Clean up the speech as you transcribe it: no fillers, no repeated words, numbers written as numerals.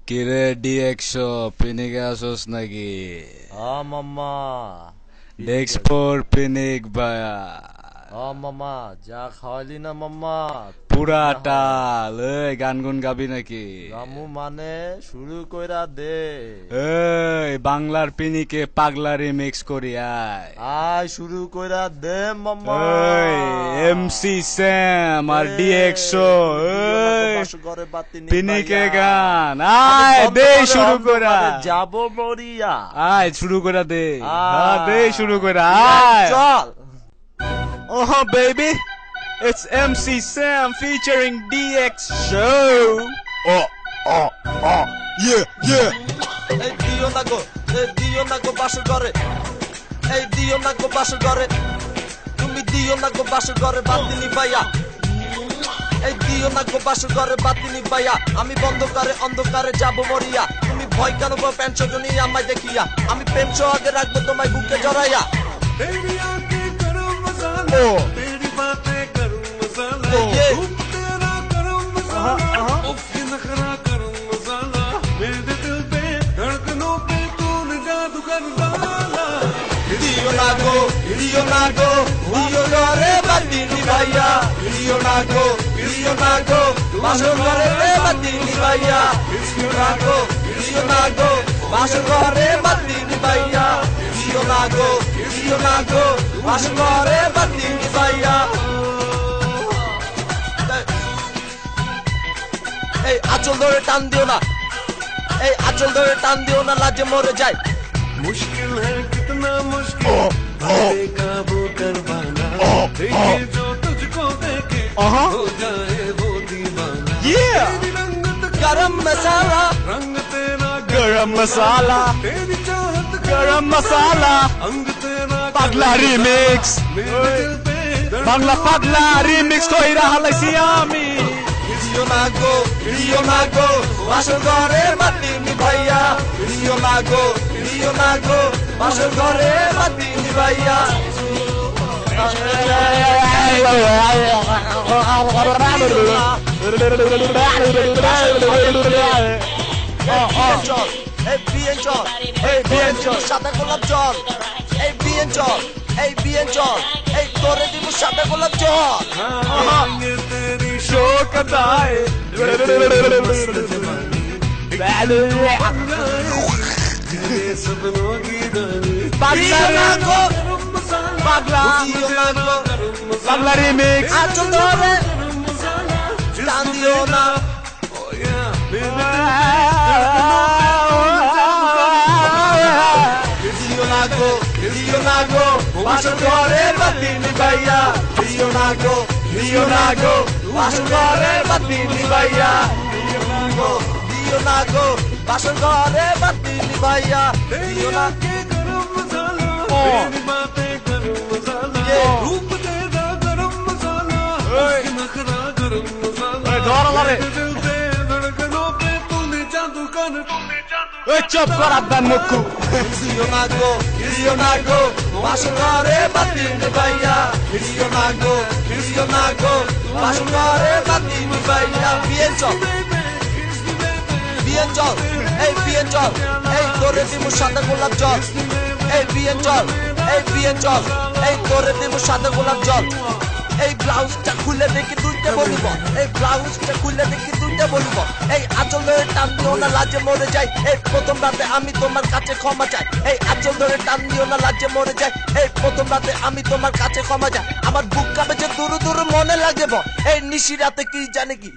কিরে ডি100 পিনিকে আসোস নাকি? মামা ডেক্সপোর পিনিক ভায়া মামা যা খাওয়ালি না মামা পুরা টাল। এই গান গুন গাবি নাকি? রামু মানে শুরু কইরা দে। এই বাংলার পিনিকে পাগলারি মিক্স করি আয় শুরু কইরা দে মামা। এই এমসি স্যাম আর ডি100 পিনিকে গান আয় দে শুরু করা যাব মরিয়া। আয় শুরু করা দে দে শুরু করা আয় চল। Oh baby, it's MC Sam featuring DX Oh, yeah. এই দিও না গো, এই দিও না গো বাসর ঘরে, এই দিও না গো বাসর ঘরে, তুমি দিও না গো বাসর ঘরে বাতি নিভাইয়া, এই দিও না গো বাসর ঘরে বাতি নিভাইয়া, আমি অন্ধকারে যাব মরিয়া, তুমি ভয় কেন গো প্যান্ট নিয়ে আমায় দেখিয়া, আমি প্রেম আগে রাখবো তোমায় বুকে জড়াইয়া। तेरी आंखें गरम मसाला, तेरी बातें गरम मसाला, रूप तेरा गरम मसाला, उफ ये नखरा गरम मसाला, मेरे दिल पे धड़कनों पे तूने जादू कर डाला। দিও না গো, দিও না গো, দিও ঘরে বাতি নিভাইয়া, দিও না গো, দিও না গো, বাসর ঘরে বাতি নিভাইয়া, দিও না গো, দিও না গো, বাসর ঘরে বাতি নিভাইয়া, দিও না গো, দিও না গো, বাসর ঘরে বাতি নিভাইয়া। এই আঁচল ধরে টান দিও না, এই আঁচল ধরে টান দিও না, লাজে মরে যায়। मुश्किल है कितना मुश्किल बातें काबू कर पाना, देखे जो तुझको देखे हो जाए वो दीवाना। तेरी रंगत गरम मसाला, रंग तेरा गरम मसाला तेरी चाहत गरम मसाला अंग तेरा পাগলা রিমিক্স मेरे दिल पे বাংলা পাগলা রিমিক্স কইরা হালাইছি আমি। দিও না গো, দিও না গো, বাসর ঘরে বাতি নিভাইয়া, দিও না গো, দিও না গো, বাসর ঘরে বাতি নিভাইয়া। চল, এই বিয়ে চল, এই বিয়ে চল, সাদা গোলাপ জল, এই বিয়ে চল, এই বিয়ে চল, এই করে দিব সাদা গোলাপ জল। ये तेरी শোকতায় ये सपनों की रानी। পাগলা দিও না গো, गरम मसाला, পাগলা দিও না গো, गरम मसाला, পাগলা রিমিক্স আঁচল ধরে गरम मसाला, টান দিও না। oh yeah, मेरे দিও না গো, দিও না গো, বাসর ঘরে বাতি নিভাইয়া, দিও না গো, দিও না গো, বাসর ঘরে বাতি নিভাইয়া, দিও না গো, দিও না গো, বাসর ঘরে বাতি নিভাইয়া, দিও না। के गरम मसाला, तेरी बातें गरम मसाला, रूप तेरा गरम मसाला, उसकी नखरा गरम मसाला, ধর আমারে। मेरे दिल पे धड़कनों पे तूने जादू कर। ওই চুপ কর আব্বান মুক্কু। দিও না গো, দিও না গো, বাসর ঘরে বাতি নিভাইয়া, দিও না গো, দিও না গো, বাসর ঘরে বাতি নিভাইয়া। বিয়ে চল, বিয়ে চল, এই বিয়ে চল, এই তোরে দিব সাদা গোলাপ জল, এই বিয়ে চল, এই বিয়ে চল, এই তোরে দিব সাদা গোলাপ জল। এই ব্লাউজটা খুলে দেখি দুইটা বলিব, এই ব্লাউজটা খুলে দেখি দুইটা বলিব, এই আঁচল ধরে টান দিও না, লাজে মরে যাই, এই প্রথম রাতে আমি তোমার কাছে ক্ষমা চাই, এই আঁচল ধরে টান দিও না, লাজে মরে যাই, এই প্রথম রাতে আমি তোমার কাছে ক্ষমা চাই, আমার বুক কাঁপে যে দূর দূর মনে লাগে, এই নিশি রাতে কি জানে কি।